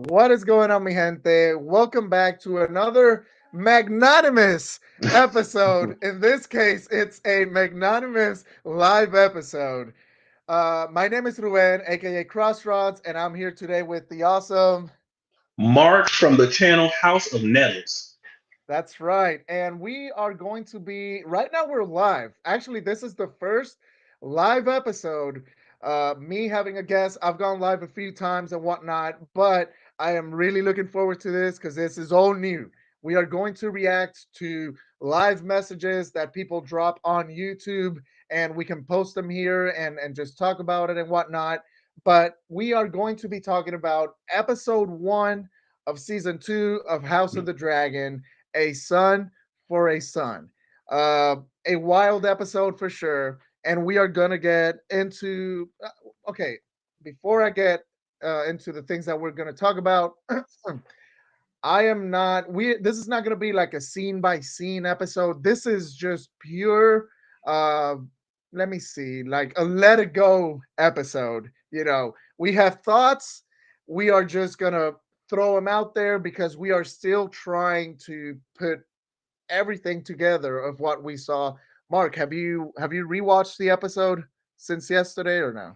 What is going on, mi gente? Welcome back to another magnanimous episode. In this case, it's a magnanimous live episode. My name is Ruben, aka Crossroads, and I'm here today with the awesome. Mark from the channel House of Nettles. That's right. And we are going to be right now we're live. Actually, this is the first live episode. Me having a guest. I've gone live a few times and whatnot, but I am really looking forward to this because this is all new. We are going to react to live messages that people drop on YouTube and we can post them here and just talk about it and whatnot. But we are going to be talking about episode one of season two of House of the Dragon, a son for a son. Uh, a wild episode for sure. And we are going to get into, okay, before I get into the things that we're going to talk about, I am not, this is not going to be like a scene by scene episode. This is just pure, uh, let me see, like a let it go episode. We have thoughts. We are just going to throw them out there because we are still trying to put everything together of what we saw. Mark, have you rewatched the episode since yesterday or no?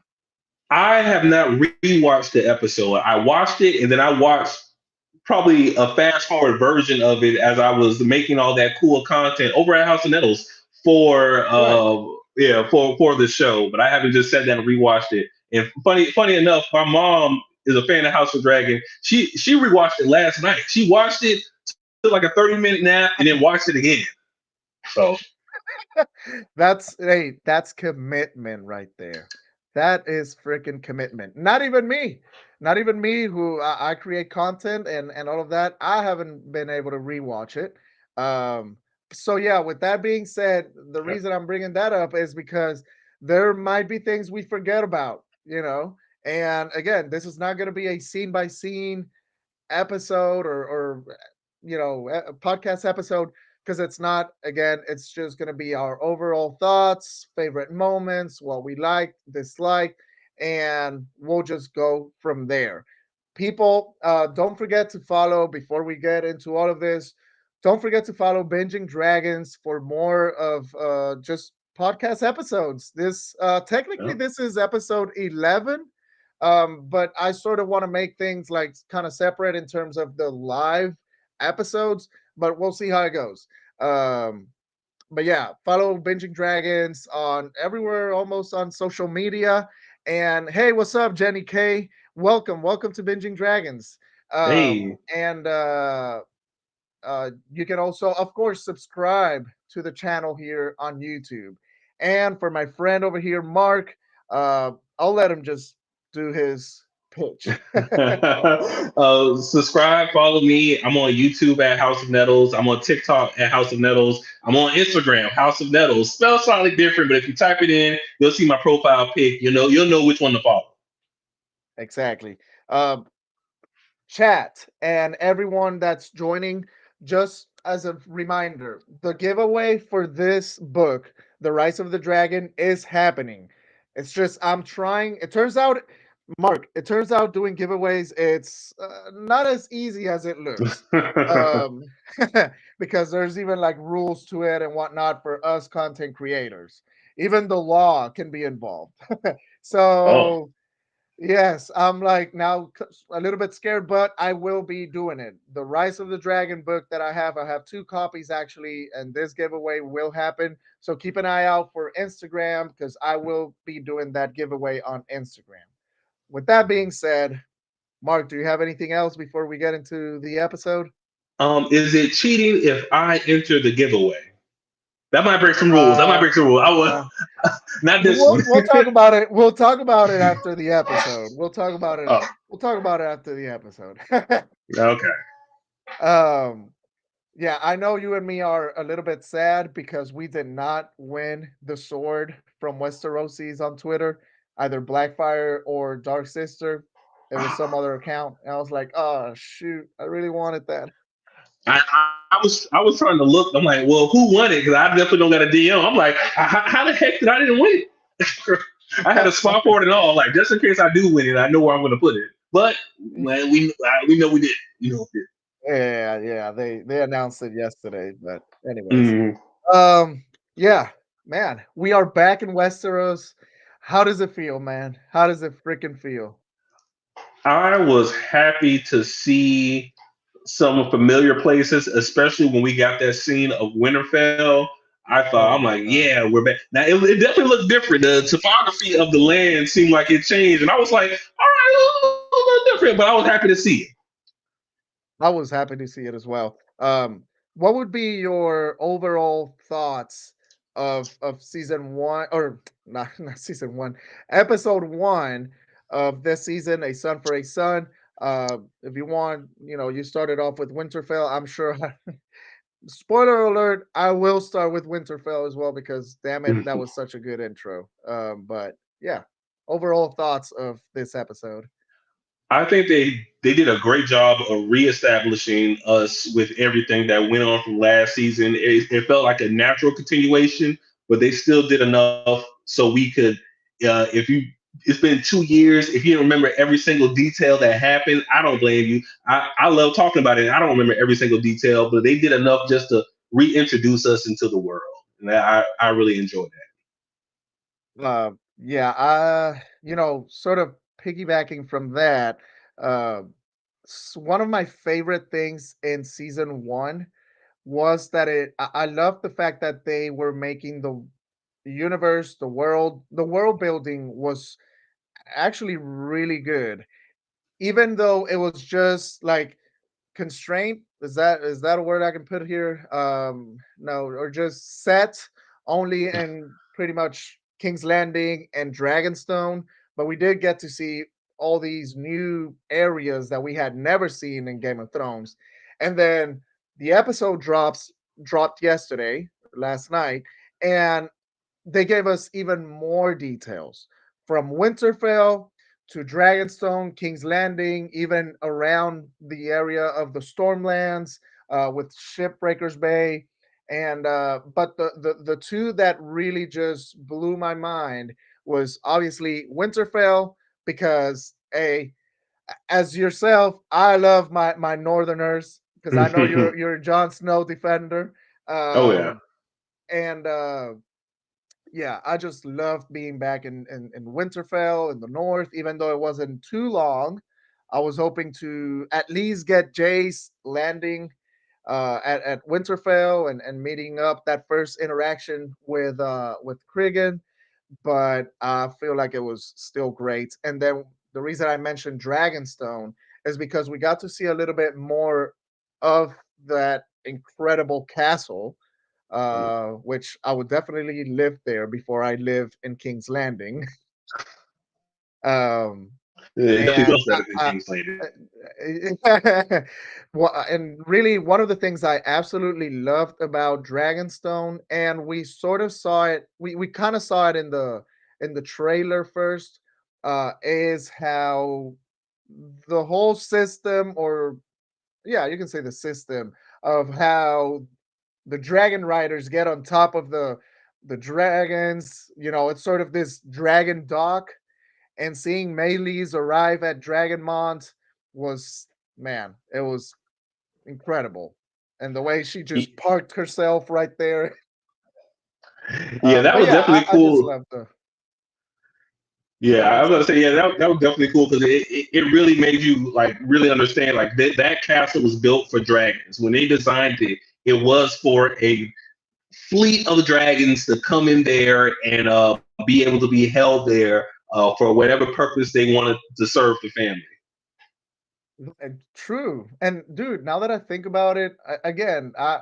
I have not rewatched the episode. I watched it and then I watched probably a fast forward version of it as I was making all that cool content over at House of Nettles for Right. for the show. But I haven't just sat down and rewatched it. And funny enough, my mom is a fan of House of Dragon. She rewatched it last night. She watched it, took like a 30-minute nap, and then watched it again. So That's commitment right there. That is freaking commitment. Not even me who I create content and all of that. I haven't been able to rewatch it. Um, so yeah, with that being said, the reason I'm bringing that up is because there might be things we forget about. And again, this is not going to be a scene by scene episode or a podcast episode because it's not, again, it's just going to be our overall thoughts, favorite moments, what we like, dislike, and we'll just go from there. People, don't forget to follow before we get into all of this. Don't forget to follow Binging Dragons for more of just podcast episodes. This technically yeah. this is episode 11, but I sort of want to make things like kind of separate in terms of the live episodes, but we'll see how it goes. Um, but yeah, follow Binging Dragons on everywhere, almost on social media. And hey, what's up, Jenny K? Welcome to Binging Dragons. Hey, And you can also, of course, subscribe to the channel here on YouTube. And for my friend over here, Mark, I'll let him just do his pitch. subscribe, follow me. I'm on YouTube at House of Nettles. I'm on TikTok at House of Nettles. I'm on Instagram, House of Nettles. Spelled slightly different, but if you type it in, you'll see my profile pic. You'll know which one to follow. Exactly. Uh, Chat and everyone that's joining, just as a reminder, the giveaway for this book, The Rise of the Dragon, is happening. It's just, I'm trying. It turns out, Mark, it turns out doing giveaways, it's not as easy as it looks. Um, because there's even like rules to it and whatnot for us content creators. Even the law can be involved. Oh, So yes, I'm like now a little bit scared, but I will be doing it. The Rise of the Dragon book that I have two copies actually, and this giveaway will happen. So keep an eye out for Instagram because I will be doing that giveaway on Instagram. With that being said, Mark, do you have anything else before we get into the episode? is it cheating if I enter the giveaway? That might break some rules. That might Uh, break some rules. I will uh, not this we'll one. we'll talk about it. We'll talk about it after the episode. We'll talk about it. Oh, We'll talk about it after the episode. okay. um, Yeah, I know you and me are a little bit sad because we did not win the sword from Westerosi's on Twitter, either Blackfire or Dark Sister. It was some other account. And I was like, oh shoot, I really wanted that. I was trying to look. I'm like, well, who won it? Because I definitely don't got a DM. I'm like, how the heck did I didn't win it? I had a spot for it and all. Like, just in case I do win it, I know where I'm going to put it. but man, we know we did. You know we Yeah, yeah, they announced it yesterday, but did. anyways. Yeah, man, we are back in Westeros. How does it feel, man? How does it freaking feel? I was happy to see some familiar places, especially when we got that scene of Winterfell. I thought, Oh I'm my like, god. yeah, we're back. Now, it definitely looked different. The topography of the land seemed like it changed. And I was like, all right, a little different, but I was happy to see it. I was happy to see it as well. What would be your overall thoughts of season one, or not season one, episode one of this season, A Son for a Son? If you want, you started off with Winterfell. I'm sure. Spoiler alert, I will start with Winterfell as well because damn it, that was such a good intro. But yeah, overall thoughts of this episode. I think they did a great job of reestablishing us with everything that went on from last season. It felt like a natural continuation, but they still did enough so we could. If you, it's been 2 years. If you don't remember every single detail that happened, I don't blame you. I love talking about it. I don't remember every single detail, but they did enough just to reintroduce us into the world, and I really enjoyed Yeah, sort of piggybacking from that, uh, one of my favorite things in season one was that I love the fact that they were making the universe, the world building was actually really good, even though it was just like constraint. Is that a word I can put here? No, or just set only in pretty much King's Landing and Dragonstone, but we did get to see all these new areas that we had never seen in Game of Thrones. And then the episode dropped yesterday, last night, and they gave us even more details from Winterfell to Dragonstone, King's Landing, even around the area of the Stormlands with Shipbreakers Bay. And but the two that really just blew my mind was obviously Winterfell because as yourself, I love my Northerners because I know it. you're a Jon Snow defender. Oh yeah. Um, and Yeah, I just loved being back in Winterfell in the north, even though it wasn't too long. I was hoping to at least get Jace landing at Winterfell and meeting up that first interaction with Krigan, but I feel like it was still great. And then the reason I mentioned Dragonstone is because we got to see a little bit more of that incredible castle, which I would definitely live there before I live in King's Landing. um, Yeah, it definitely and felt better than King's Landing. and really, one of the things I absolutely loved about Dragonstone, and we sort of saw it, we kind of saw it in the trailer first, is how the whole system, or yeah, you can say the system of how the dragon riders get on top of the dragons. It's sort of this dragon dock, and seeing Maylee's arrive at Dragonmont was, man, it was incredible. And the way she just parked herself right there. Yeah, that But was yeah, definitely I just cool. love the. Yeah, Go I ahead, was gonna sir. say, yeah, that was definitely cool because it really made you like really understand like that castle was built for dragons. When they designed it, it was for a fleet of dragons to come in there and be able to be held there for whatever purpose they wanted to serve the family. And true. And dude, now that I think about it, again, I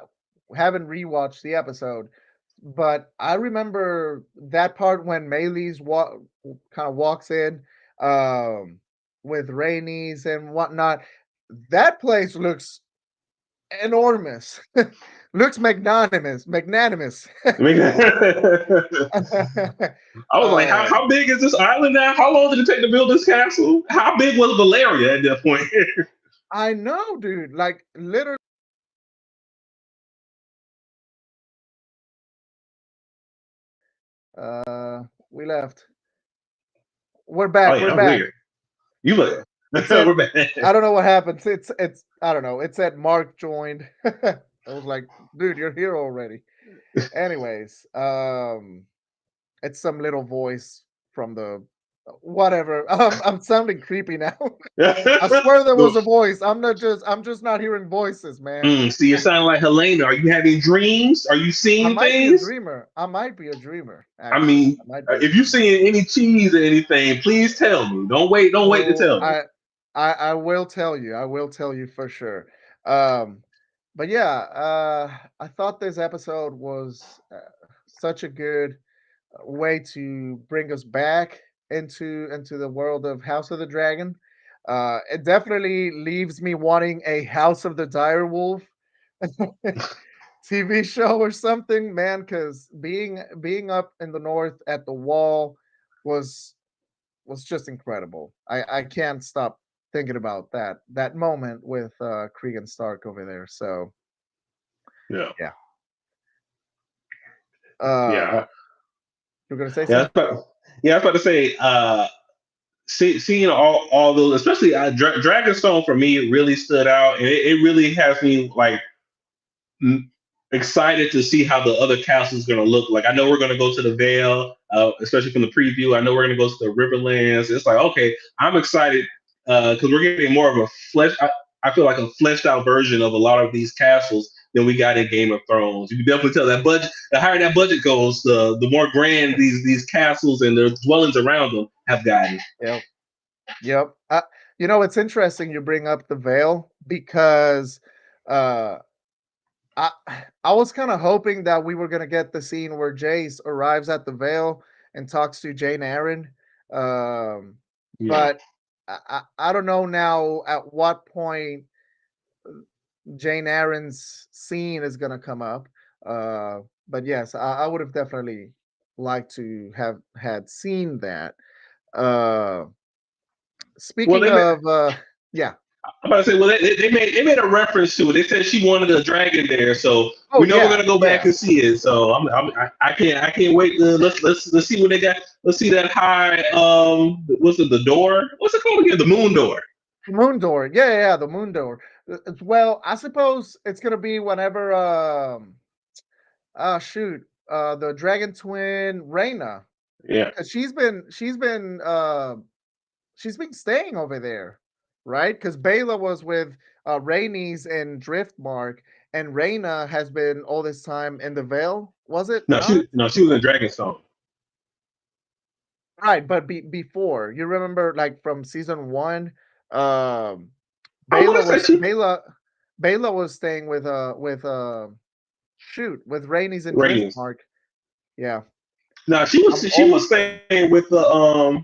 haven't rewatched the episode, but I remember that part when Maylee's kind of walks in um, with Rainey's and whatnot. That place looks enormous. Looks magnanimous. Magnanimous. I mean, I was like, um, how big is this island now? How long did it take to build this castle? How big was Valeria at that point? I know, dude. Like literally, we left. We're Oh back. yeah, We're I'm back. here. You look. It said, We're back. I don't know what happened. It's I don't know. It said Mark joined. I was like, dude, you're here already. Anyways, it's some little voice from the whatever. I'm sounding creepy now. I swear there was a voice. I'm just not hearing voices, man. See, you sound like Helena. Are you having dreams? Are you I seeing might be a things? dreamer. I might be a dreamer, I actually. mean, I might be a if you dreamer. seeing any cheese or anything, please tell me. Don't wait. Don't wait to Oh, tell me. I will tell you. I will tell you for sure. Um, but yeah, I thought this episode was such a good way to bring us back into the world of House of the Dragon. It definitely leaves me wanting a House of the Direwolf TV show or something, man. Because being up in the north at the wall was was just incredible. I can't stop thinking about that moment with Cregan Stark over there. So Yeah, yeah, yeah, you're gonna say yeah. something? Yeah, I was about to say. Seeing all those, especially Dragonstone for me, really stood out, and it really has me like excited to see how the other castle is going to look. Like I know we're going to go to the Vale, especially from the preview. I know we're going to go to the Riverlands. It's like okay, I'm excited because we're getting more of a I feel like a fleshed out version of a lot of these castles than we got in Game of Thrones. You can definitely tell that budget. The higher that budget goes, the more grand these castles and their dwellings around them have gotten. Yep, yep. It's interesting you bring up the veil because uh, I I was kind of hoping that we were gonna get the scene where Jace arrives at the veil and talks to Jane Eyre. Um, Yeah. but I don't know now at what point Jane Eyre's scene is gonna come up. But yes, I would have definitely liked to have had seen that. Uh, Well, speaking of, yeah. I'm about to say, well, they made a reference to it. They said she wanted a dragon there, so Oh we know we're yeah, gonna go back yeah. and see it. So I can't wait to let's see what they got. Let's see that high what's it, the door? What's it called again? The moon door. The moon door. Yeah, yeah, yeah, the moon door. Well, I suppose it's gonna be whenever shoot, the dragon twin Reyna, Yeah. because she's been staying over there, right? Because Bela was with Rhaenys in Driftmark, and Reyna has been all this time in the Vale. Was it No, not? she was in Dragonstone. Right, but before you remember, like from season one, um, I want Bela to say was she Bela Bela was staying shoot with Rhaenys in ratings. Driftmark. Yeah, No, I'm she was almost certain. staying with the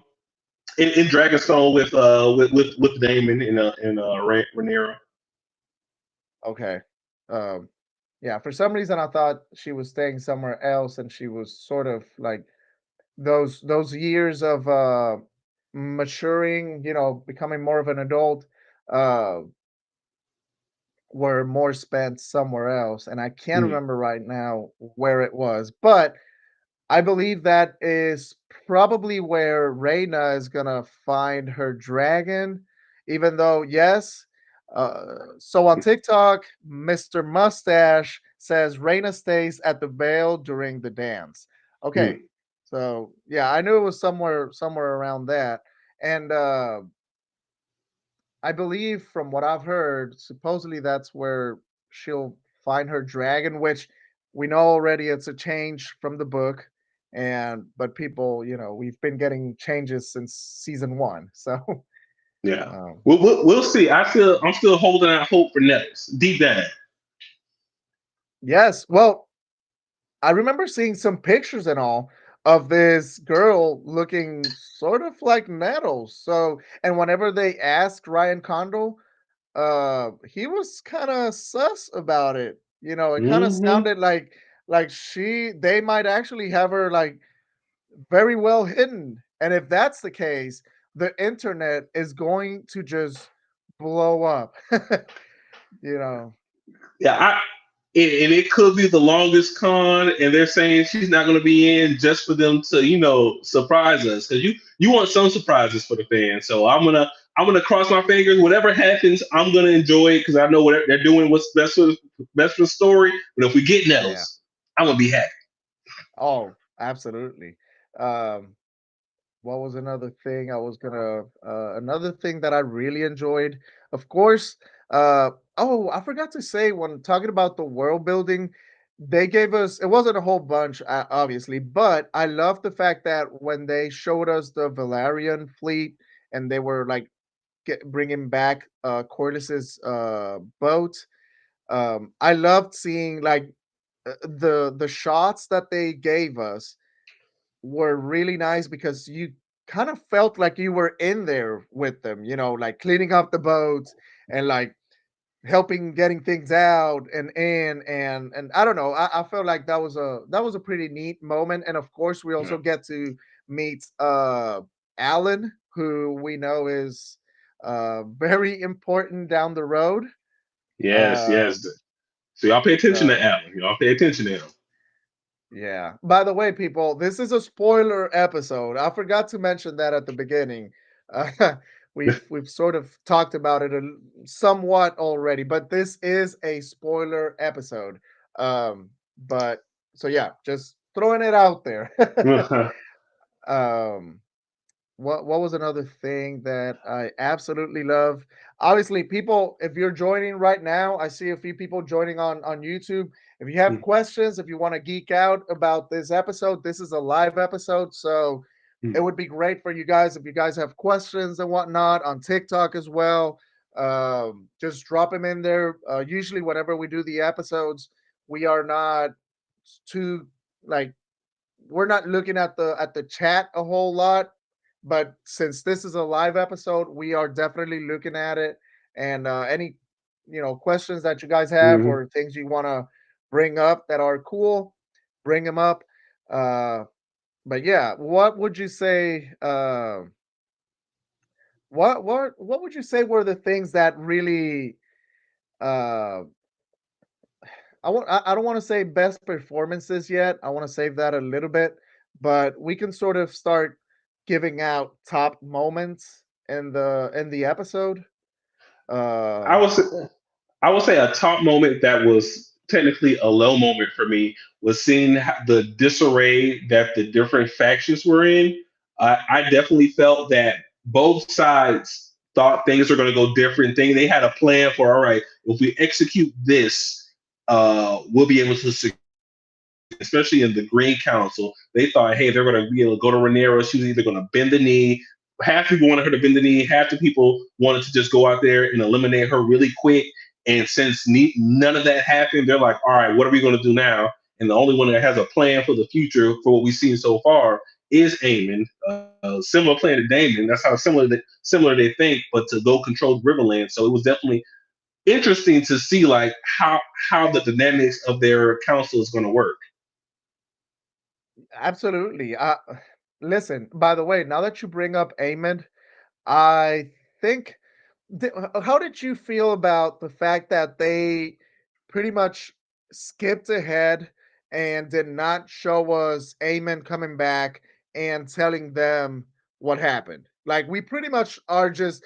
in Dragonstone with Damon and Rhaenyra. Okay. Um, yeah, for some reason I thought she was staying somewhere else, and she was sort of like those years of maturing, becoming more of an adult, uh, were more spent somewhere else, and I can't Mm, remember right now where it was, but I believe that is probably where Reina is gonna find her dragon, even though, yes. So on TikTok, Mr. Mustache says Reina stays at the Vale during the dance. Okay, mm. so yeah, I knew it was somewhere around that, and I believe from what I've heard, supposedly that's where she'll find her dragon, which we know already it's a change from the book. And but people, we've been getting changes since season one. So Yeah. um, We'll see. I'm still holding out hope for Nettles deep down. yes, well, I remember seeing some pictures and all of this girl looking sort of like Nettles. So and whenever they asked Ryan Condal, he was kind of sus about it. It kind of Hmm. sounded like they might actually have her like very well hidden. And if that's the case, the internet is going to just blow up. you know. Yeah, and it could be the longest con, and they're saying she's not going to be in just for them to surprise us because you want some surprises for the fans. So I'm gonna cross my fingers. Whatever happens, I'm gonna enjoy it because I know what they're doing. What's best for the story. But if we get Yeah. Nettles, I'm gonna be happy. Oh, absolutely. Um, what was another thing I was gonna another thing that I really enjoyed? Of course, oh, I forgot to say when talking about the world building, they gave us it wasn't a whole bunch, obviously, but I love the fact that when they showed us the Valerian fleet and they were like bringing back Corliss's boat. I loved seeing like the shots that they gave us were really nice because you kind of felt like you were in there with them, like cleaning up the boats and like helping getting things out and in and I don't know. I felt like that was a pretty neat moment. And of course we Yeah. also get to meet Alan, who we know is very important down the road. Yes, yes. Um So y'all pay attention to so Alan. Y'all pay attention to him. Yeah. By the way, people, this is a spoiler episode. I forgot to mention that at the beginning. Uh, we've sort of talked about it somewhat already, but this is a spoiler episode. But so yeah, just throwing it out there. um, what was another thing that I absolutely love? Obviously, people, if you're joining right now, I see a few people joining on YouTube. If you have questions, if you want to geek out about this episode, this is a live episode, so it would be great for you guys if you guys have questions and whatnot on TikTok as well. Just drop them in there. Usually, whenever we do the episodes, we are not too like we're not looking at the chat a whole lot, but since this is a live episode, we are definitely looking at it. And any questions that you guys have Mhm. or things you want to bring up that are cool, bring them up. Uh, but yeah, what would you say? What would you say were the things that really uh, I don't want to say best performances yet. I want to save that a little bit, but we can sort of start giving out top moments in the episode. I Uh was I would say a top moment that was technically a low moment for me was seeing the disarray that the different factions were in. I definitely felt that both sides thought things were going to go different. They had a plan for, all right, if we execute this, we'll be able to especially in the Green Council, they thought, hey, they're going to be able to go to Rhaenyra. She was either going to bend the knee. Half the people wanted her to bend the knee. Half the people wanted to just go out there and eliminate her really quick. And since none of that happened, they're like, all right, what are we going to do now? And the only one that has a plan for the future for what we've seen so far is Aemon. Similar plan to Daemon. That's how similar they think, but to go control the Riverland. So it was definitely interesting to see like how the dynamics of their council is going to work. Absolutely. Listen, by the way, now that you bring up Amond, I think how did you feel about the fact that they pretty much skipped ahead and did not show us Aemon coming back and telling them what happened? Like we pretty much are just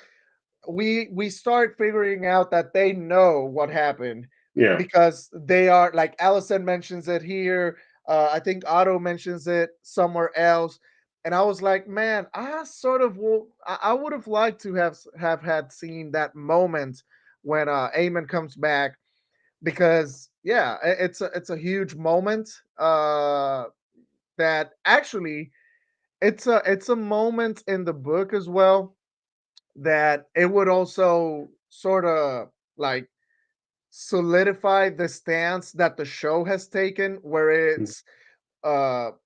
we start figuring out that they know what happened Yeah. because they are like Allison mentions it here. I think Otto mentions it somewhere else, and I was like, man, I would have liked to have had seen that moment when Eamon comes back because yeah, it's a huge moment. That actually it's a moment in the book as well that it would also sort of like solidify the stance that the show has taken where it's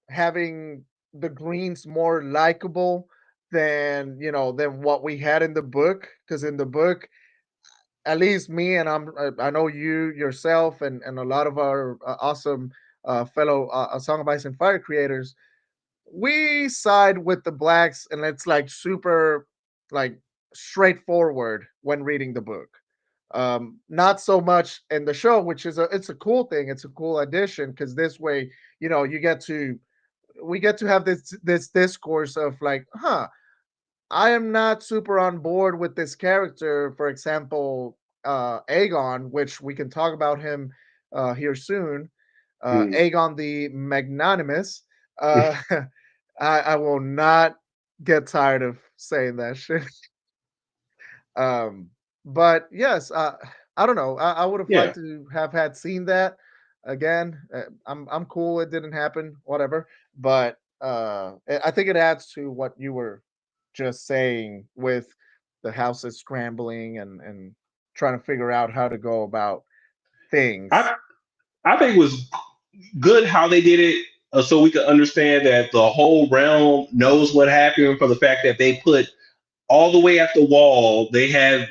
having the greens more likable than what we had in the book, because in the book, at least me and I know you yourself and a lot of our awesome fellow Song of Ice and Fire creators, we side with the blacks, and it's like super like straightforward when reading the book. Not so much in the show, which is it's a cool thing. It's a cool addition because this way, you get to we get to have this discourse of like, huh, I am not super on board with this character. For example, Aegon, which we can talk about him here soon. Mm. Aegon the Magnanimous. Uh, I will not get tired of saying that shit. Um, but yes, I don't know. I would have Yeah. liked to have had seen that again. I'm cool. It didn't happen. Whatever. But I think it adds to what you were just saying with the houses scrambling and trying to figure out how to go about things. I I think it was good how they did it, so we could understand that the whole realm knows what happened for the fact that they put all the way at the wall. They had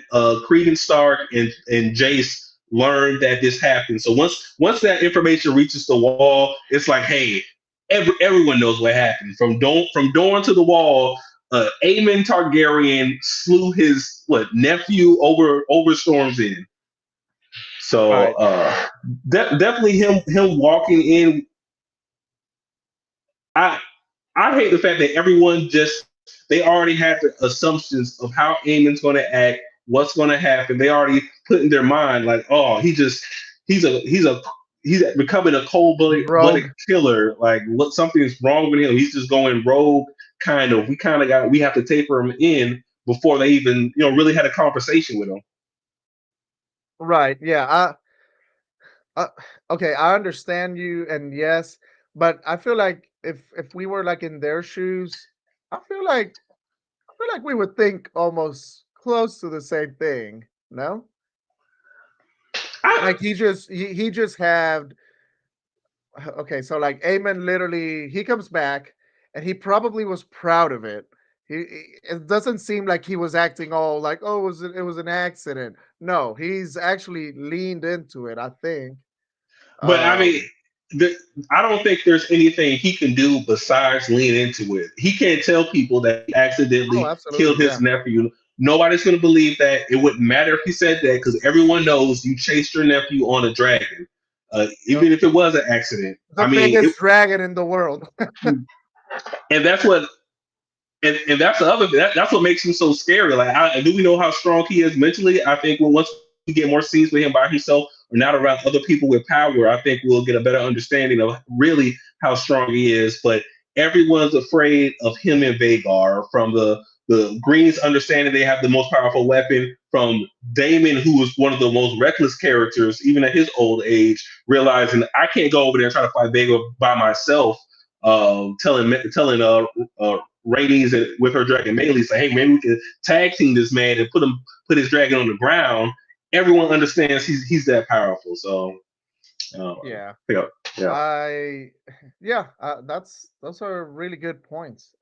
Creed and Stark and Jace learned that this happened. So once that information reaches the wall, it's like, hey, everyone knows what happened. From Dorne to the wall, Aemon Targaryen slew his what nephew over Storm's End. So Right. definitely him walking in. I I hate the fact that everyone just they already have the assumptions of how Eamon's going to act, what's going to happen. They already put in their mind like, oh, he's a he's a he's becoming a cold blooded Rogue. killer. Like what something is wrong with him. He's just going rogue. Kind of. We have to taper him in before they even really had a conversation with him. Right. Yeah. Uh, okay, I understand you, and yes, but I feel like if we were like in their shoes, I feel like I feel like we would think almost close to the same thing. No, I, like he just had okay, so like Aemon literally he comes back and he probably was proud of it. It doesn't seem like he was acting all like oh it was an accident. No, he's actually leaned into it. I think. But I mean, Um. the, I don't think there's anything he can do besides lean into it. He can't tell people that he Oh, accidentally killed absolutely. his Yeah. nephew. Nobody's going to believe that. It wouldn't matter if he said that because everyone knows you chased your nephew on a dragon, Yep. even if it was an accident. The I mean, biggest dragon in the world. and that's what and that's the other that's what makes him so scary. Like, do we know how strong he is mentally? I think once we get more scenes with him by himself or not around other people with power, I think we'll get a better understanding of really how strong he is. But everyone's afraid of him and Vagar. From the Greens understanding they have the most powerful weapon, from Damon, who was one of the most reckless characters, even at his old age, realizing I can't go over there and try to fight Vagar by myself. Telling Rainey's with her dragon Melee say, hey, maybe we can tag team this man and put his dragon on the ground. Everyone understands he's that powerful. So Yeah. yeah, yeah. I yeah, that's those are really good points.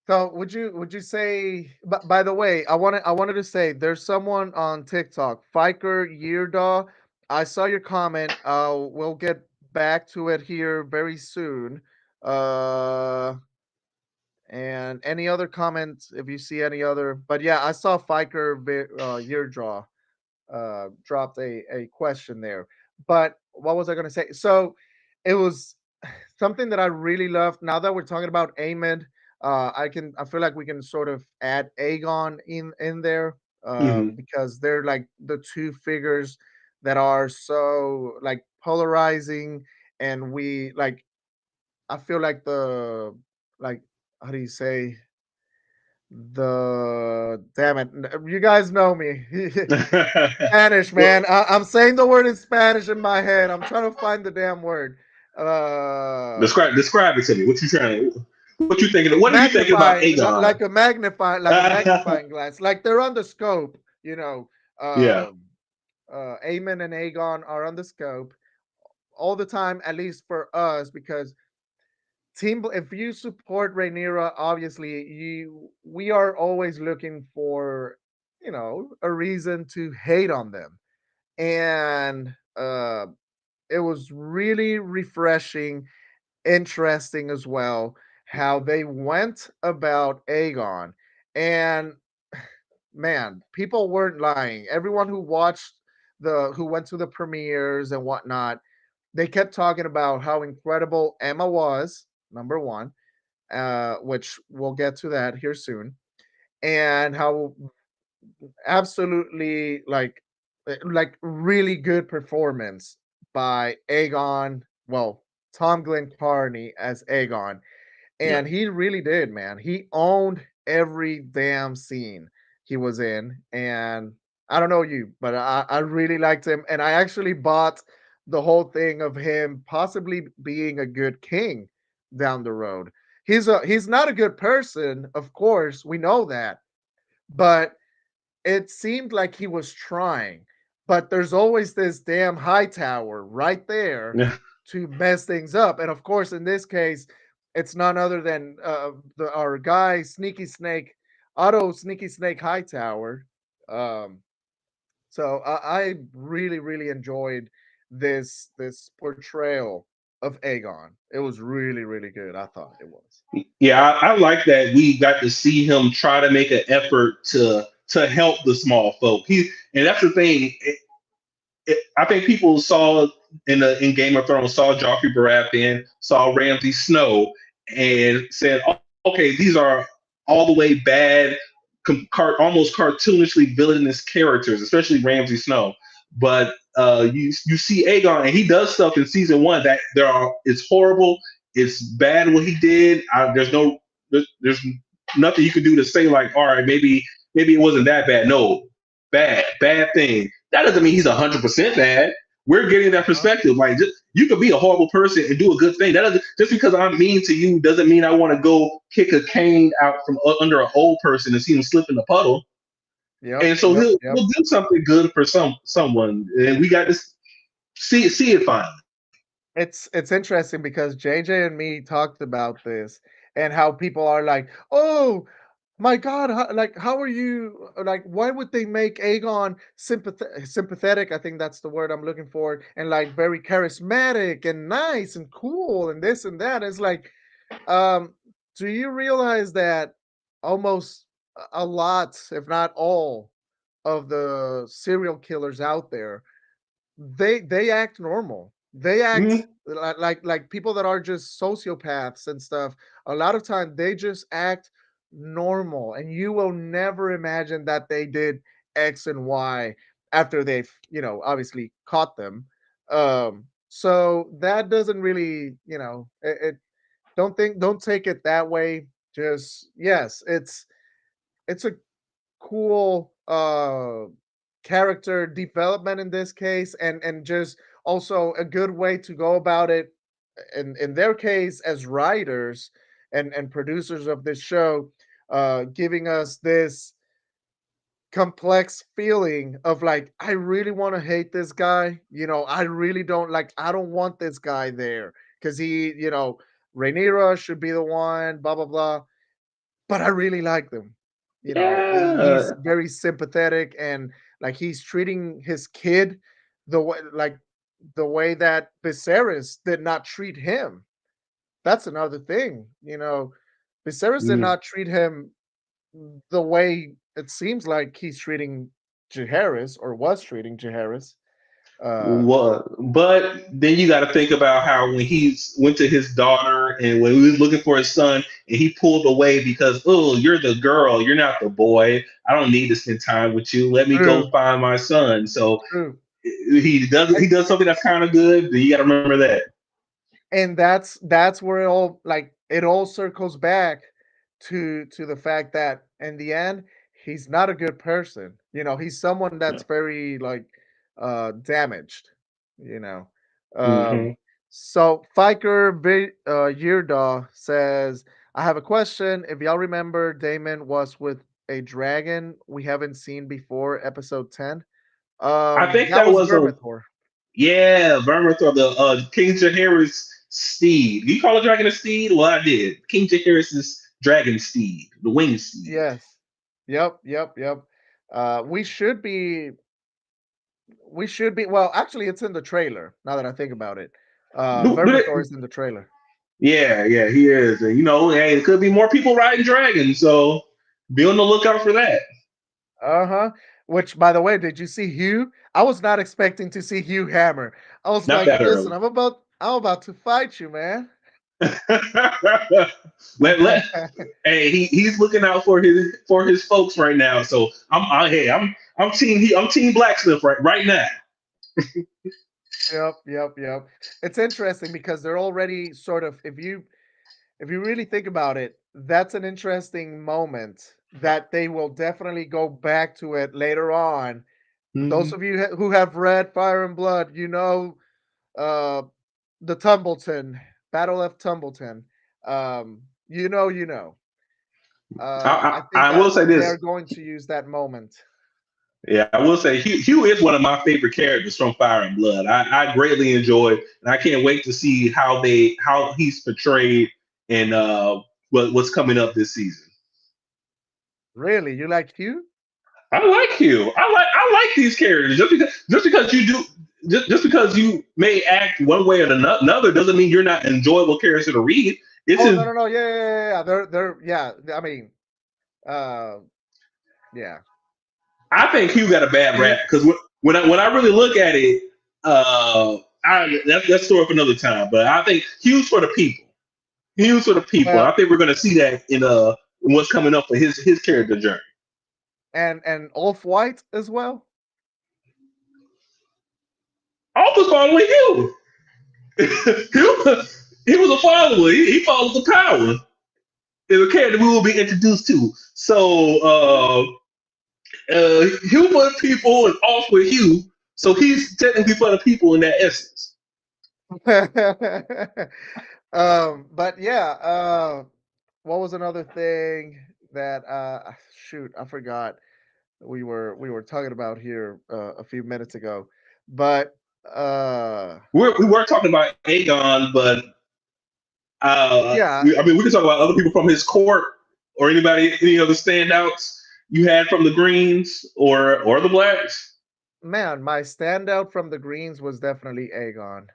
So would you say but by the way, I wanted to say there's someone on TikTok, Fiker Yeardaw. I saw your comment. We'll get back to it here very soon. Uh and any other comments if you see any other but yeah, I saw Yeardraw dropped a question there. But what was I going to say? So it was something that I really loved. Now that we're talking about Aemon, I feel like we can sort of add Aegon in there Hmm. because they're like the two figures that are so like polarizing, and we like I feel like the like how do you say the damn it you guys know me Spanish, Well, man. I'm saying the word in Spanish in my head. I'm trying to find the damn word. Uh, describe it to me. What you trying? What you thinking? What are you thinking about magnifying, Aegon? like a magnifying glass. Like they're on the scope. You know, Yeah. um, Aemon and Aegon are on the scope all the time, at least for us, because if you support Rhaenyra, obviously you we are always looking for a reason to hate on them, and it was really refreshing, interesting as well how they went about Aegon. And man, people weren't lying. Everyone who went to the premieres and whatnot, they kept talking about how incredible Emma was, number one, which we'll get to that here soon, and how absolutely like really good performance by Aegon. Well, Tom Glenn Carney as Aegon, Yeah. and he really did, man. He owned every damn scene he was in. And I don't know you, but I really liked him. And I actually bought the whole thing of him possibly being a good king down the road. He's not a good person, of course, we know that. But it seemed like he was trying. But there's always this damn high tower right there Yeah. to mess things up. And of course, in this case, it's none other than our guy Sneaky Snake, Otto Sneaky Snake Hightower. Um, so I really really enjoyed this portrayal of Aegon. It was really really good. I thought it was. Yeah, I like that we got to see him try to make an effort to help the small folk. And that's the thing. I think people saw in Game of Thrones saw Joffrey Baratheon, saw Ramsay Snow, and said, "Okay, these are all the way bad, almost cartoonishly villainous characters, especially Ramsay Snow." But you see Aegon, and he does stuff in season one that it's horrible, it's bad what he did. There's nothing you can do to say like, all right, maybe it wasn't that bad. No, bad thing. That doesn't mean he's 100% bad. We're getting that Uh-huh. perspective. Like, you could be a horrible person and do a good thing. That doesn't just because I'm mean to you doesn't mean I want to go kick a cane out from under an old person and see him slip in the puddle. Yep. And so Yep. he'll Yep. do something good for someone, and we got to see it finally. It's interesting because JJ and me talked about this and how people are like, "Oh my God, like how are you? Like, why would they make Aegon sympathetic? I think that's the word I'm looking for, and like very charismatic and nice and cool and this and that." It's like, um, do you realize that almost a lot, if not all, of the serial killers out there they act normal. They act Mhm. like people that are just sociopaths and stuff. A lot of time they just act normal, and you will never imagine that they did X and Y after they've obviously caught them. So that doesn't really it don't take it that way. Just yes, it's a cool character development in this case, and just also a good way to go about it in their case as writers and producers of this show, giving us this complex feeling of like, I really want to hate this guy, I really don't like, I don't want this guy there because he, Rhaenyra should be the one, blah blah blah, but I really like them. He's Yeah. very sympathetic, and like he's treating his kid the way that Viserys did not treat him. That's another thing. Viserys did Mhm. not treat him the way it seems like he's treating Jaehaerys or was treating Jaehaerys. Uh, What? But then you got to think about how when he went to his daughter and when he was looking for his son and he pulled away because, oh, you're the girl, you're not the boy. I don't need to spend time with you. Let me go true, find my son. So true. he does something that's kind of good. You got to remember that. And that's where it all circles back to the fact that in the end he's not a good person. He's someone that's very like damaged. you know um Hmm. so Fiker Yirdaw says, I have a question. If y'all remember, Damon was with a dragon we haven't seen before episode 10. I think That that was was a Vermithor. yeah, Vermithor, the King Jaehaerys steed. Do you call a dragon a steed? Well, I did. King Jaehaerys' dragon steed, the winged steed. Yes. Yep, yep, yep. Uh, we should be we should be well, actually it's in the trailer now that I think about it. No, but Vermithor is in the trailer. yeah, he is. And hey, it could be more people riding dragons, so be on the lookout for that. Uh-huh. Which by the way, did you see Hugh? I was not expecting to see Hugh Hammer. I was Not like, that listen, early. I'm about to fight you, man. let hey, he's looking out for his folks right now. So I'm team Blacksmith right now. Yep, yep, yep. It's interesting because they're already sort of if you really think about it, that's an interesting moment that they will definitely go back to it later on. Those Hmm. of you who have read Fire and Blood, you know uh the Tumbleton, Battle of Tumbleton. You know, you know. I think I will say they're this. going to use that moment. Yeah, I will say Hugh is one of my favorite characters from Fire and Blood. I greatly enjoyed, and I can't wait to see how he's portrayed in what's coming up this season. Really, you like Hugh? I like Hugh. I like these characters. Just because you do just because you may act one way or another doesn't mean you're not enjoyable character to read. It's Oh no, in, no, no, yeah, yeah, yeah, yeah. They're yeah. I mean, uh, yeah. I think Hugh got a bad Hugh, rap because when I really look at it, that's story for another time. But I think Hugh's for the people. Hugh's for the people. And well, I think we're going to see that in what's coming up for his character journey. and Off White as well. I was following Hugh. He was a follower. He follows the power. Is a character we will be introduced to. So Hugh for the people and off with Hugh. So he's technically for the people in that essence. But yeah. What was another thing that shoot, I forgot we were talking about here a few minutes ago, but We were talking about Aegon, but yeah, I mean, we can talk about other people from his court or any other standouts you had from the Greens or the Blacks. man, my standout from the Greens was definitely Aegon.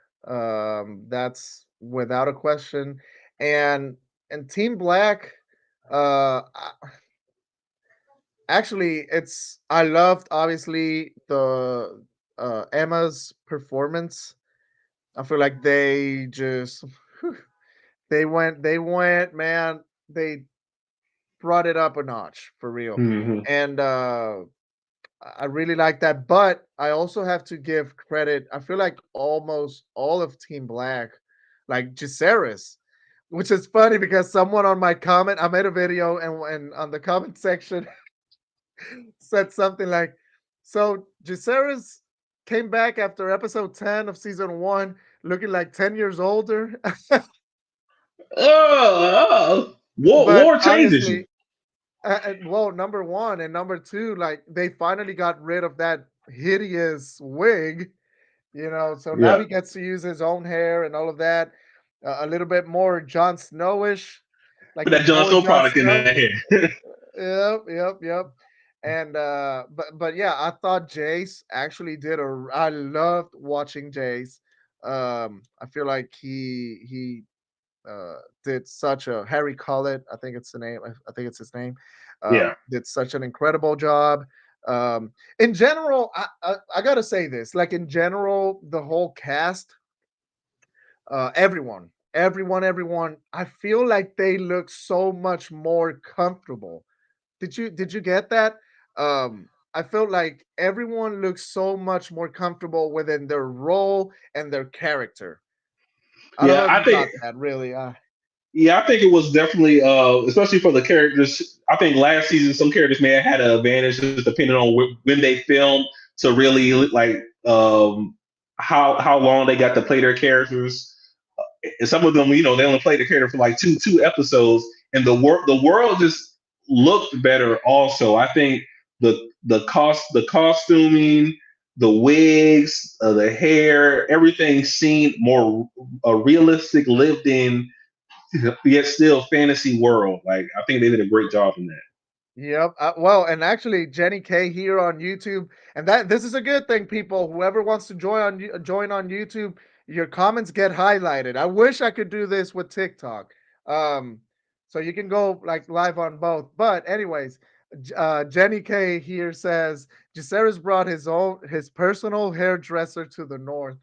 That's without a question. And Team Black, actually, it's I loved obviously the Emma's performance. I feel like they just whew, they went, man, they brought it up a notch for real. Hmm. And I really like that, but I also have to give credit. I feel like almost all of Team Black, like Jaceres, which is funny because someone on my comment, I made a video and on the comment section said something like, "So Jaceres came back after episode 10 of season one, looking like 10 years older." War But changes you. obviously, well, number one and number two, like they finally got rid of that hideous wig, so now Yeah, he gets to use his own hair and all of that. A little bit more Jon Snowish, like put his that Jon boy Snow Jon product in Snow. that hair. Yep, yep, yep. And but yeah, I thought Jace actually did a. I loved watching Jace. I feel like did such a Harry Collett. I think it's the name. I think it's his name. Yeah, Did such an incredible job. In general, I gotta say this. Like in general, the whole cast, everyone. I feel like they look so much more comfortable. Did you get that? I felt like everyone looks so much more comfortable within their role and their character. I don't yeah. know if I you think got that. Really, Yeah, I think it was definitely, especially for the characters. I think last season some characters may have had an advantage just depending on when they filmed to really like how long they got to play their characters. And some of them, they only played the character for like two episodes, and the world just looked better. Also, I think the costuming, the wigs, the hair, everything seemed more realistic, lived in yet still fantasy world. Like I think they did a great job in that. Yep. Well, and actually, Jenny K here on YouTube, and that this is a good thing, people. Whoever wants to join on YouTube, your comments get highlighted. I wish I could do this with TikTok, um, so you can go like live on both. But anyways, Jenny K here says Jaceres brought his personal hairdresser to the north.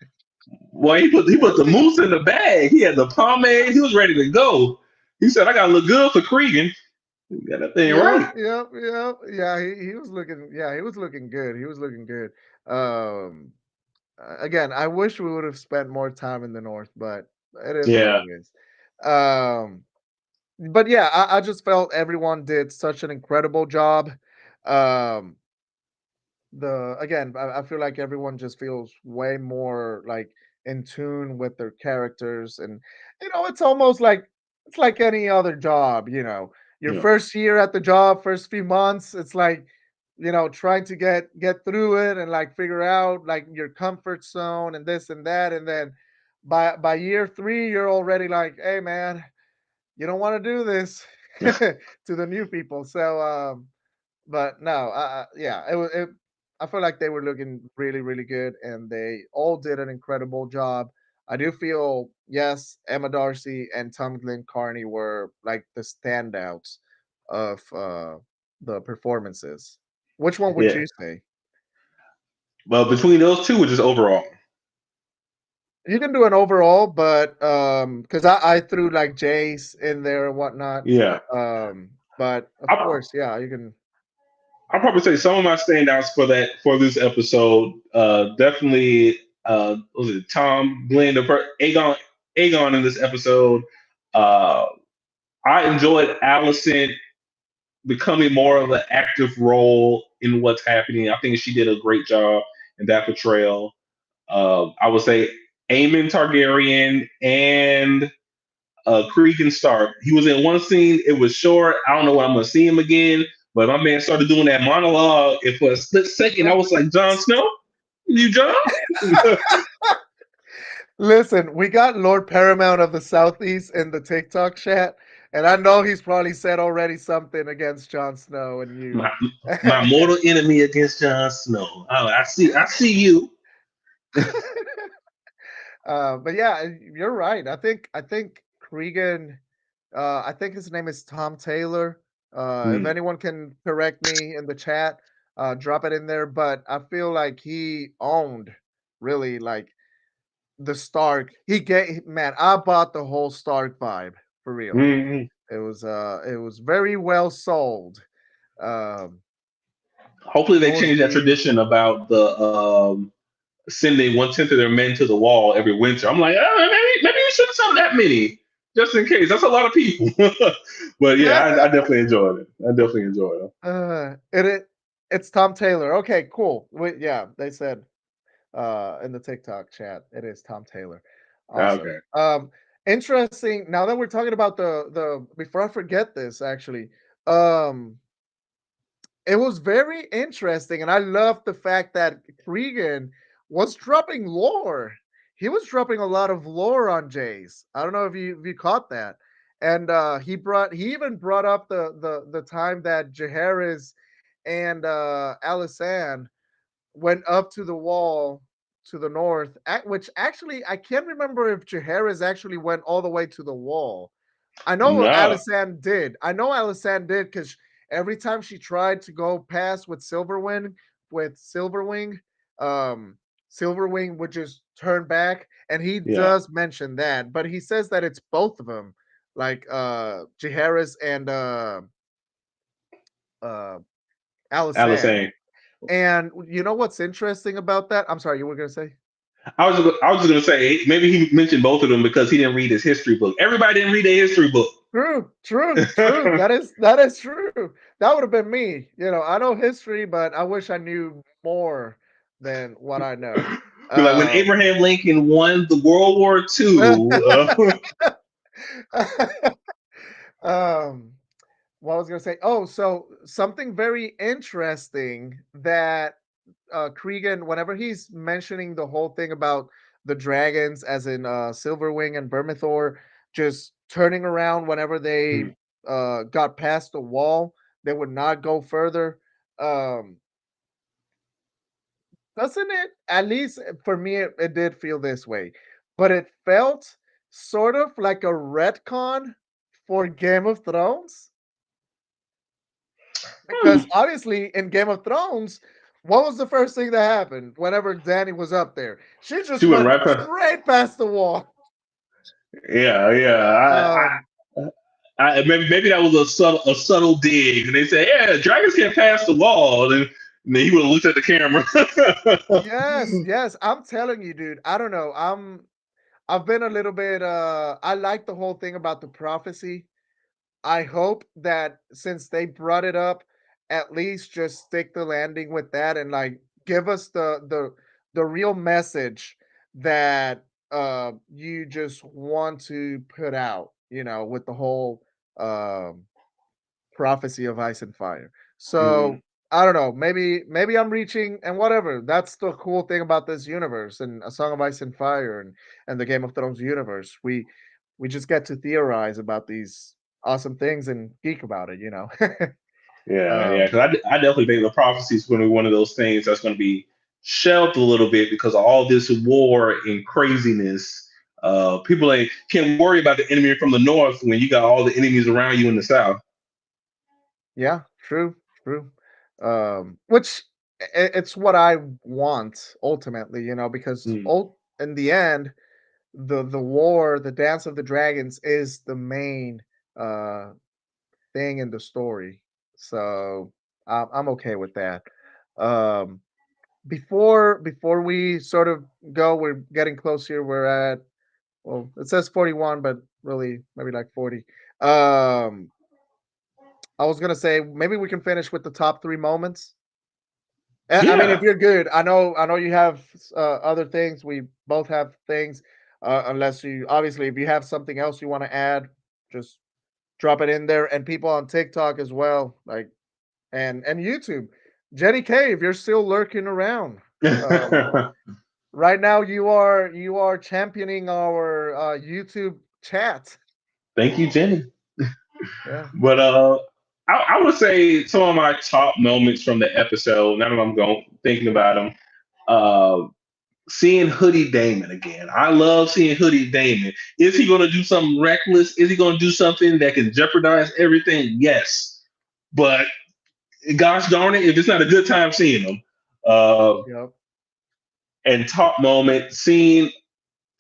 Well, he I put the think moose in the bag. He had the pomade. He was ready to go. He said, "I got to look good for Cregan." He got that thing yep, right. yep, yep. Yeah, he was looking. Yeah, he was looking good. He was looking good. Um, Again, I wish we would have spent more time in the north, but it is what Yeah, it is. Um, but yeah, I just felt everyone did such an incredible job. Um, the again, I feel like everyone just feels way more like in tune with their characters, and it's almost like it's like any other job. Your yeah, first year at the job, first few months, it's like trying to get through it and like figure out like your comfort zone and this and that, and then by year three, you're already like, hey man, you don't want to do this to the new people. So but no, yeah, it was. I feel like they were looking really, really good, and they all did an incredible job. I do feel yes, Emma Darcy and Tom Glenn Carney were like the standouts of the performances. Which one would yeah. you say? Well, between those two, or just overall, You can do an overall, but because I threw like Jace in there and whatnot. yeah. But of I course, yeah, you can. I'll probably say some of my standouts for this episode. Definitely, was it Tom Glenn, Aegon in this episode. Uh, I enjoyed Allison becoming more of an active role in what's happening. I think she did a great job in that portrayal. I would say Aemon Targaryen and Cregan Stark. He was in one scene. It was short. I don't know when I'm gonna see him again. But my man started doing that monologue, and for a split second, I was like, "Jon Snow, you Jon?" Listen, we got Lord Paramount of the Southeast in the TikTok chat, and I know he's probably said already something against Jon Snow and you. my my mortal enemy against Jon Snow. Oh, I see you. But yeah, you're right. I think Cregan. I think his name is Tom Taylor. If Mm, anyone can correct me in the chat, drop it in there. But I feel like he owned really like the Stark. He gave man. I bought the whole Stark vibe for real. mm. It was very well sold. Um, Hopefully, they towards change that the tradition about the sending 1/10 of their men to the wall every winter. I'm like, maybe you shouldn't send that many, just in case. That's a lot of people. But yeah, I definitely enjoyed it. I definitely enjoyed it. it's Tom Taylor. Okay, cool. Wait, yeah, they said in the TikTok chat it is Tom Taylor. Awesome. Okay. Interesting. Now that we're talking about the before I forget this actually, um it was very interesting, and I love the fact that Cregan was dropping lore. He was dropping a lot of lore on Jace. I don't know if you caught that. And he even brought up the time that Jaehaerys and Alysanne went up to the wall to the north, which actually I can't remember if Jaehaerys actually went all the way to the wall. I know No. Alysanne did. I know Alysanne did because every time she tried to go past with Silverwing, um, Silverwing would just turn back, and he Yeah. does mention that, but he says that it's both of them, like Jaehaerys and uh Alysanne. Alice. And you know what's interesting about that? I'm sorry, you were gonna say? I was just gonna say maybe he mentioned both of them because he didn't read his history book. Everybody didn't read their history book. True, true, true. That is true. That would have been me. I know history, but I wish I knew more than what I know. Like when Um, Abraham Lincoln won the World War II. um, what I was gonna say? Oh, so something very interesting that Cregan, whenever he's mentioning the whole thing about the dragons, as in Silverwing and Vermithor, just turning around whenever they got past the wall, they would not go further. Um, doesn't it? At least for me, it did feel this way, but it felt sort of like a retcon for Game of Thrones, Hmm. because obviously in Game of Thrones, What was the first thing that happened whenever Danny was up there? She just She went went right past. straight past the wall. Yeah, yeah. Um, Maybe that was a subtle dig, and they said, "Yeah, dragons can't pass the wall." And then he would have looked at the camera. yes, yes. I'm telling you, dude. I don't know. I've been a little bit I like the whole thing about the prophecy. I hope that since they brought it up, at least just stick the landing with that and like give us the real message that you just want to put out, with the whole um prophecy of ice and fire. Mhm. So I don't know, maybe I'm reaching and whatever. That's the cool thing about this universe and A Song of Ice and Fire and the Game of Thrones universe. We just get to theorize about these awesome things and geek about it. Yeah, yeah. um, Because I definitely think the prophecy is going to be one of those things that's going to be shelved a little bit because of all this war and craziness. People can't worry about the enemy from the north when you got all the enemies around you in the south. yeah, true, true. Which it's what I want ultimately, because Mm. in the end, the war, the Dance of the Dragons is the main uh thing in the story. So I'm okay with that. Um before we sort of go, we're getting close here. We're at, well, it says 41, but really maybe like 40. I was gonna say maybe we can finish with the top 3 moments. I mean, if Yeah, you're good, I know you have other things. We both have things. Unless you, obviously, if you have something else you want to add, just drop it in there. And people on TikTok as well, like and YouTube. Jenny K, if you're still lurking around, um, right now you are championing our YouTube chat. thank you, Jenny. Yeah. But I would say some of my top moments from the episode. Now that I'm going thinking about them, uh, seeing Hoodie Damon again. I love seeing Hoodie Damon. Is he going to do something reckless? Is he going to do something that can jeopardize everything? Yes. But gosh darn it, if it's not a good time seeing him. Uh, Yep. and top moment, seeing,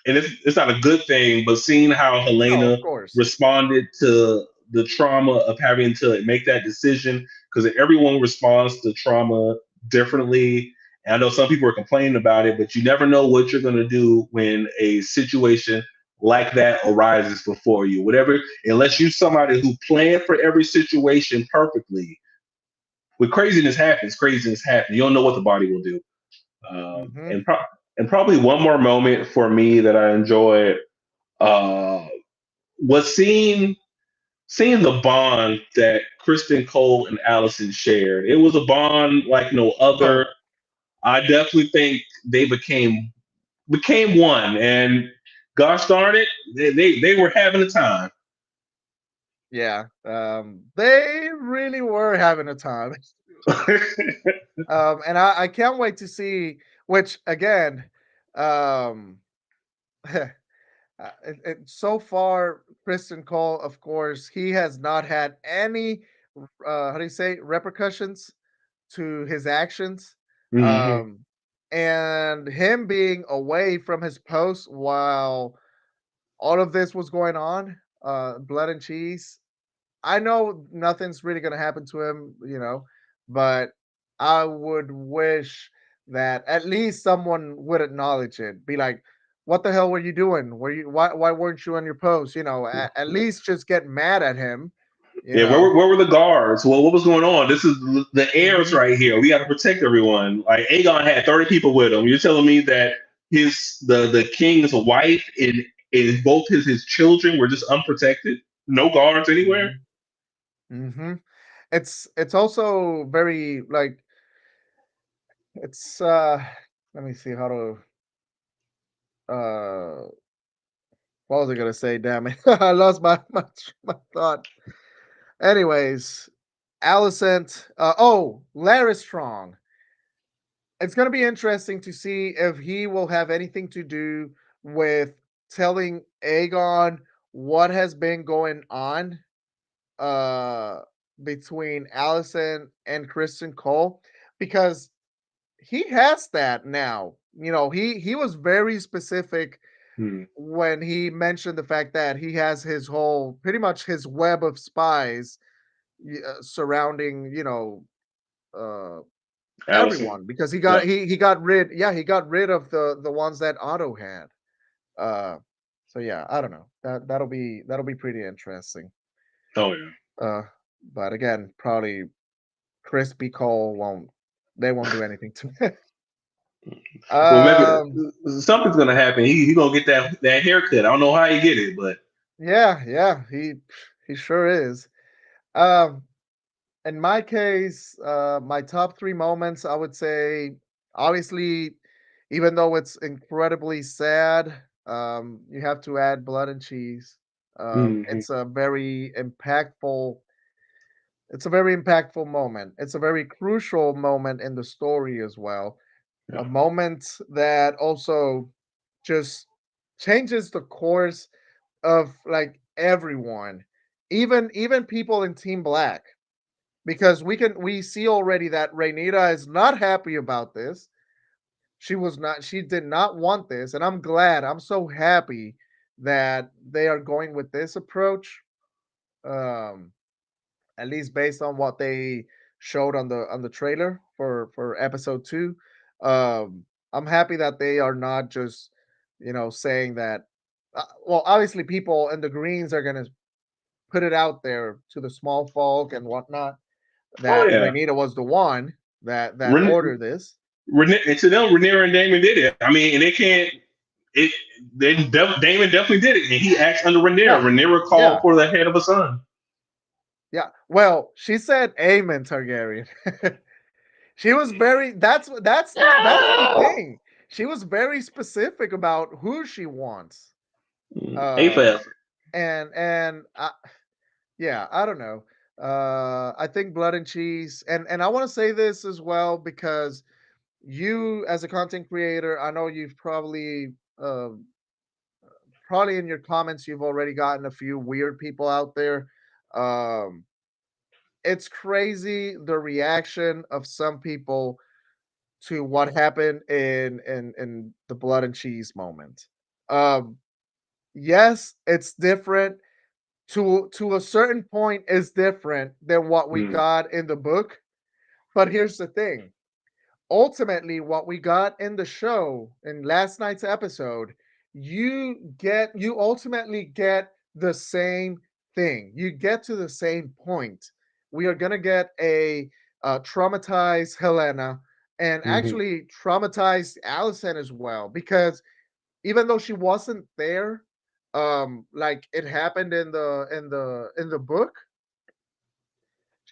and it's not a good thing, but seeing how No, Helena of course. responded to the trauma of having to make that decision, because everyone responds to trauma differently. And I know some people are complaining about it, but you never know what you're going to do when a situation like that arises before you. Whatever, unless you're somebody who planned for every situation perfectly. When craziness happens. You don't know what the body will do. Um, Hmm. and, pro- and probably one more moment for me that I enjoyed uh, was seeing the bond that Kristen Cole and Allison shared. It was a bond like no other. Oh, I definitely think they became one, and gosh darn it, they were having a time. yeah. They really were having a time. And I can't wait to see, which again, um, so far, Kristen Cole, of course, he has not had any, how do you say, repercussions to his actions. Hmm. Um, and him being away from his post while all of this was going on, blood and cheese, I know nothing's really gonna happen to him, but I would wish that at least someone would acknowledge it. Be like, "What the hell were you doing? Why weren't you on your post?" At least just get mad at him, you Yeah, know. where were the guards? Well, what was going on? This is the heirs Hmm. right here. We got to protect everyone. Like Aegon had 30 people with him. You're telling me that the king's wife and both his children were just unprotected, no guards anywhere. Hmm. Hmm. It's also very like it's let me see how to what was I gonna say? Damn it, I lost my thought. Anyways, Alicent. Larry Strong. It's going to be interesting to see if he will have anything to do with telling Aegon what has been going on uh between Allison and Kristen Cole, because he has that now. He was very specific Mm. when he mentioned the fact that he has his whole pretty much his web of spies surrounding uh Allison. everyone because Yep. he got rid he got rid of the ones that Otto had. Uh so yeah, I don't know. That'll be pretty interesting. Oh yeah. Uh but again, probably Crispy Cole won't they won't do anything to me. Well, maybe um something's gonna happen. He gonna get that haircut. I don't know how he get it, but yeah, he sure is. Um in my case, my top 3 moments, I would say, obviously, even though it's incredibly sad, you have to add blood and cheese. hmm It's a very impactful moment. It's a very crucial moment in the story as well. A yeah. moment that also just changes the course of like everyone, even people in Team Black, because we see already that Rhaenyra is not happy about this. She did not want this, and I'm so happy that they are going with this approach. Um, at least based on what they showed on the trailer for episode 2. I'm happy that they are not just saying that. Well, obviously, people in the Greens are gonna put it out there to the small folk and whatnot Oh that yeah. Renita was the one that Ren, ordered this. and to them, Rhaenyra and Damon did it. I mean, and they can't. It. Damon definitely did it, and he acts under Rhaenyra. Yeah, Rhaenyra called yeah, for the head of a son. yeah. Well, she said Amen Targaryen. She was very that's the thing. She was very specific about who she wants. A Uh for effort. yeah, I don't know. I think blood and cheese, and I want to say this as well because you as a content creator, I know you've probably in your comments you've already gotten a few weird people out there. Um it's crazy the reaction of some people to what happened in the blood and cheese moment. Um, yes, it's different to a certain point. Is different than what we Mm, got in the book. But here's the thing: ultimately, what we got in the show in last night's episode, you ultimately get the same thing. You get to the same point. We are gonna get a traumatized Helena and hmm actually traumatized Allison as well, because even though she wasn't there, like it happened in the book,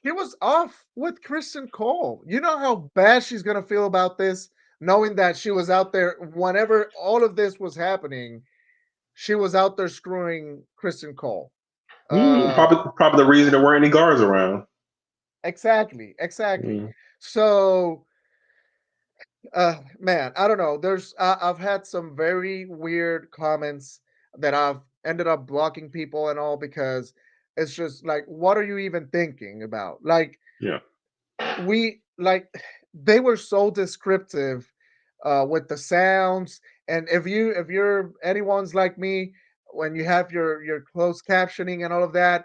she was off with Kristen Cole. You know how bad she's gonna feel about this, knowing that she was out there whenever all of this was happening. She was out there screwing Kristen Cole. Uh, Probably the reason there weren't any guards around. exactly, exactly. Mm, So, man, I don't know. I've had some very weird comments that I've ended up blocking people and all because it's just like, what are you even thinking about? Like, yeah. we like they were so descriptive with the sounds, and if you're anyone's like me, when you have your closed captioning and all of that,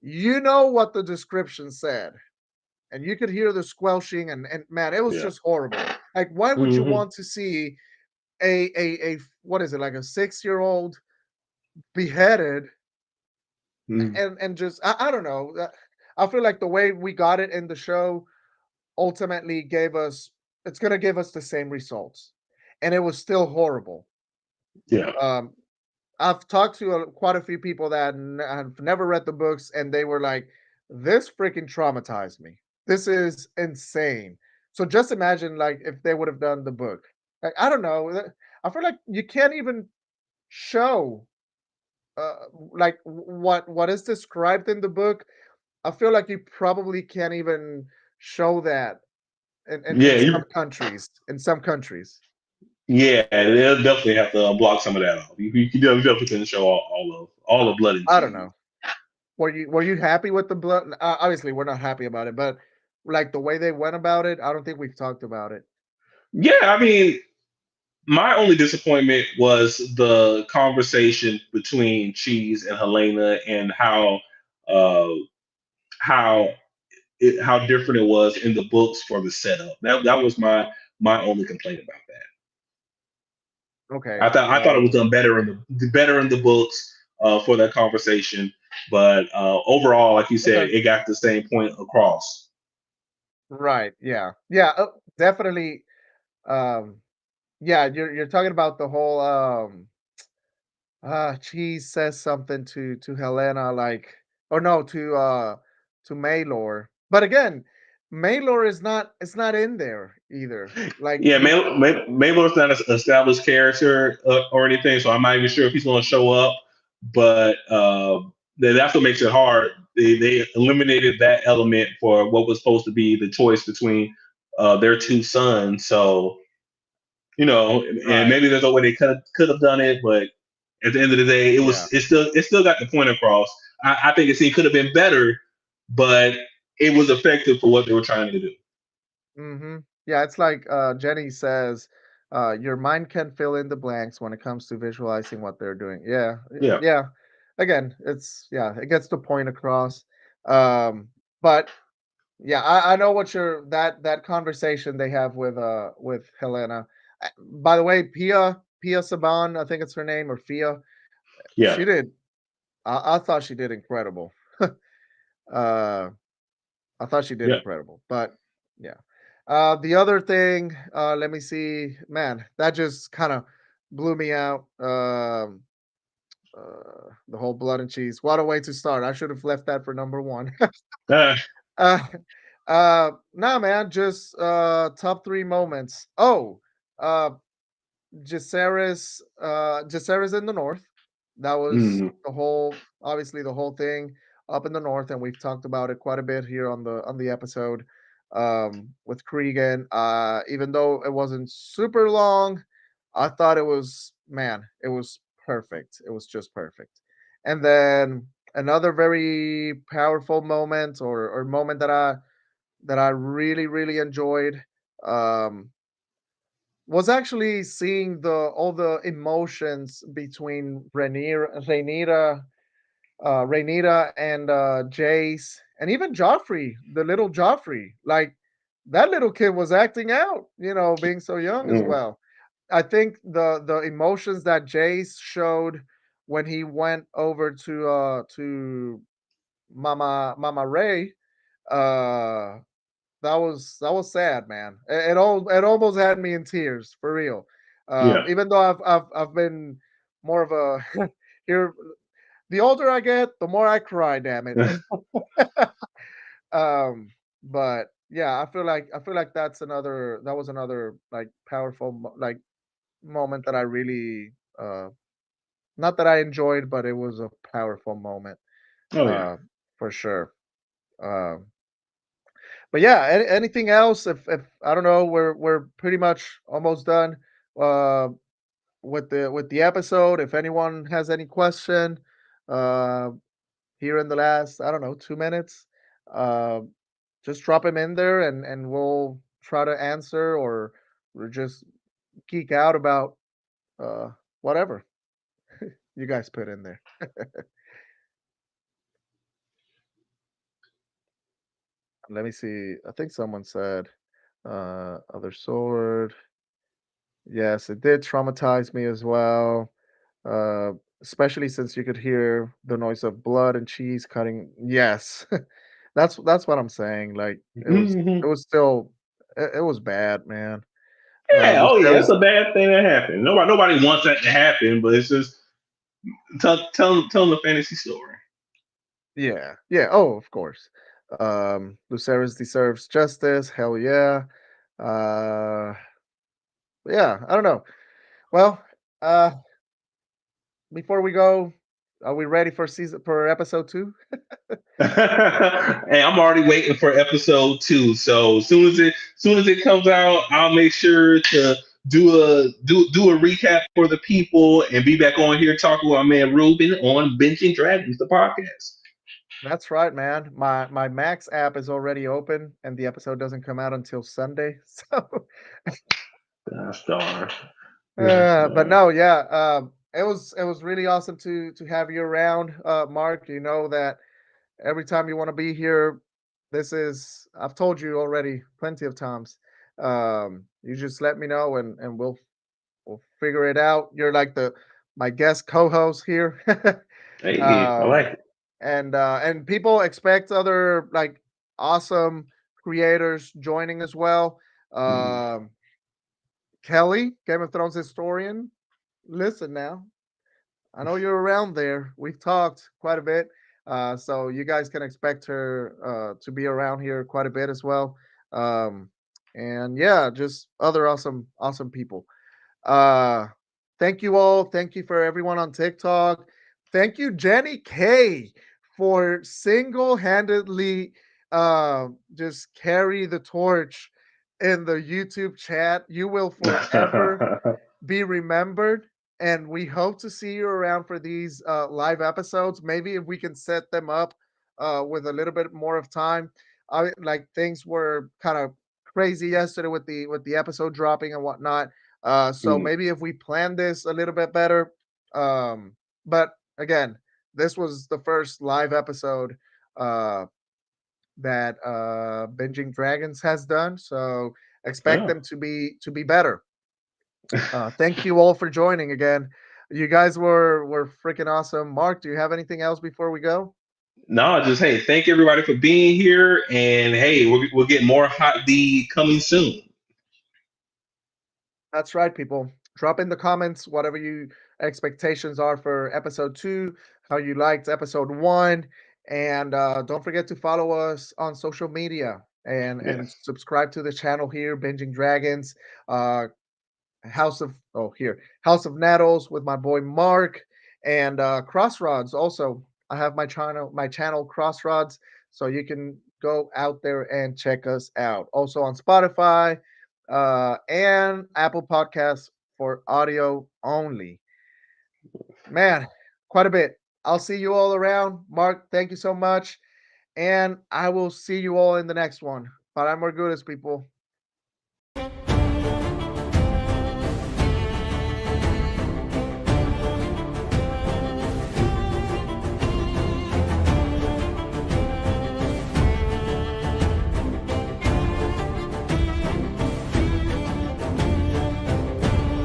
you know what the description said, and you could hear the squelching, and man, it was Yeah. just horrible. Like, why would you hmm want to see a what is it, like a 6-year-old beheaded, mm and just I don't know. I feel like the way we got it in the show ultimately gave us it's going to give us the same results, and it was still horrible. Yeah. um I've talked to quite a few people that have never read the books, and they were like, this freaking traumatized me, this is insane. So just imagine like if they would have done the book. Like, I don't know, I feel like you can't even show like what is described in the book. I feel like you probably can't even show that in Yeah. some countries. In some countries, Yeah. They'll definitely have to block some of that off. You definitely couldn't show all of blood and I don't cheese. know. Were you happy with the blood? Obviously, we're not happy about it, but like the way they went about it, I don't think we've talked about it. Yeah, I mean, my only disappointment was the conversation between Cheese and Helena and uh, how how different it was in the books for the setup. That was my only complaint about that. Okay. I thought it was done better in the books for that conversation, but overall, like you said, Okay. it got the same point across. Right. Yeah. Yeah. Definitely. Um, yeah. You're talking about the whole. She says something to Helena, like, or no, to Maylor. But again, Maylor is not. It's not in there either. Like Yeah, he. Mabel's not an established character or anything, so I'm not even sure if he's going to show up. But that's what makes it hard. They eliminated that element for what was supposed to be the choice between their two sons. So and Right. maybe there's a way they could have done it, but at the end of the day, Yeah. it still got the point across. I think it could have been better, but it was effective for what they were trying to do. Mm-hmm. Yeah, it's like Jenny says, your mind can fill in the blanks when it comes to visualizing what they're doing. Yeah, Yeah, yeah. Again, it gets the point across. But yeah, I know what you're that conversation they have with Helena. By the way, Pia Saban, I think it's her name, or Fia. yeah, She did. I thought she did incredible. uh, I thought she did yeah. incredible. But yeah. The other thing, let me see. Man, that just kind of blew me out. The whole blood and cheese. What a way to start. I should have left that for number one. Uh, uh, nah, man, just top three moments. Oh, uh, Jaceres in the north. That was mm, obviously the whole thing up in the north, and we've talked about it quite a bit here on the episode with Cregan. Even though it wasn't super long, I thought it was perfect. It was just perfect. And then another very powerful moment or moment that I really really enjoyed. Um, was actually seeing the all the emotions between Rhaenyra and Jace, and even Joffrey, the little Joffrey. Like that little kid was acting out, being so young as mm, well. I think the emotions that Jace showed when he went over to Mama Ray, uh that was sad, man. It almost had me in tears for real. yeah. Even though I've been more of a here. The older I get, the more I cry. Damn it. um, but yeah, I feel like that was another like powerful like moment that I really not that I enjoyed, but it was a powerful moment Oh yeah. uh for sure. Um, but yeah, anything else? If I don't know, we're pretty much almost done uh, with the episode. If anyone has any question, uh, here in the last I don't know 2 minutes, uh, just drop them in there and we'll try to answer or just geek out about uh, whatever you guys put in there. Let me see. I think someone said other sword. Yes, it did traumatize me as well, uh, especially since you could hear the noise of blood and cheese cutting. Yes, that's what I'm saying. Like Hmm. it was still it was bad, man. Yeah. Oh yeah. It's Lucerys, a bad thing that happened. Nobody wants that to happen, but it's just tell them the fantasy story. yeah, yeah. Oh, of course. Lucerys deserves justice. Hell yeah. Uh, yeah. I don't know. Well, uh, before we go, are we ready for episode two? Hey, I'm already waiting for episode 2. So soon as it comes out, I'll make sure to do a recap for the people and be back on here talking with my man Ruben on Benching Dragons, the podcast. That's right, man. My Max app is already open, and the episode doesn't come out until Sunday. So Gosh darn. But no, yeah, it was really awesome to have you around, Mark. You know that every time you want to be here, this is I've told you already plenty of times. You just let me know and we'll figure it out. You're like the my guest co-host here. Hey, I um, like it. and people expect other like awesome creators joining as well. Mm. Um, Kelly, Game of Thrones historian. Listen now, I know you're around there. We've talked quite a bit, so you guys can expect her to be around here quite a bit as well. Um, and yeah, just other awesome people. Uh, Thank you all. Thank you for everyone on TikTok. Thank you, Jenny K, for single-handedly just carry the torch in the YouTube chat. You will forever be remembered. And we hope to see you around for these live episodes. Maybe if we can set them up with a little bit more of time. Like things were kind of crazy yesterday with the episode dropping and whatnot. So Mm. maybe if we plan this a little bit better. But again, this was the first live episode uh, that Binging Dragons has done. So expect Yeah. them to be better. Thank you all for joining again. You guys were freaking awesome. Mark, do you have anything else before we go? No, just hey, thank everybody for being here, and hey, we'll get more hot D coming soon. That's right, people. Drop in the comments whatever you expectations are for episode two, how you liked episode one, and don't forget to follow us on social media and Yes. subscribe to the channel here, Binging Dragons. Uh, House of Nettles with my boy Mark and Crossroads. Also, I have my channel Crossroads, so you can go out there and check us out. Also on Spotify and Apple Podcasts for audio only. Man, quite a bit. I'll see you all around. Mark, thank you so much. And I will see you all in the next one. Para Morgudes, people.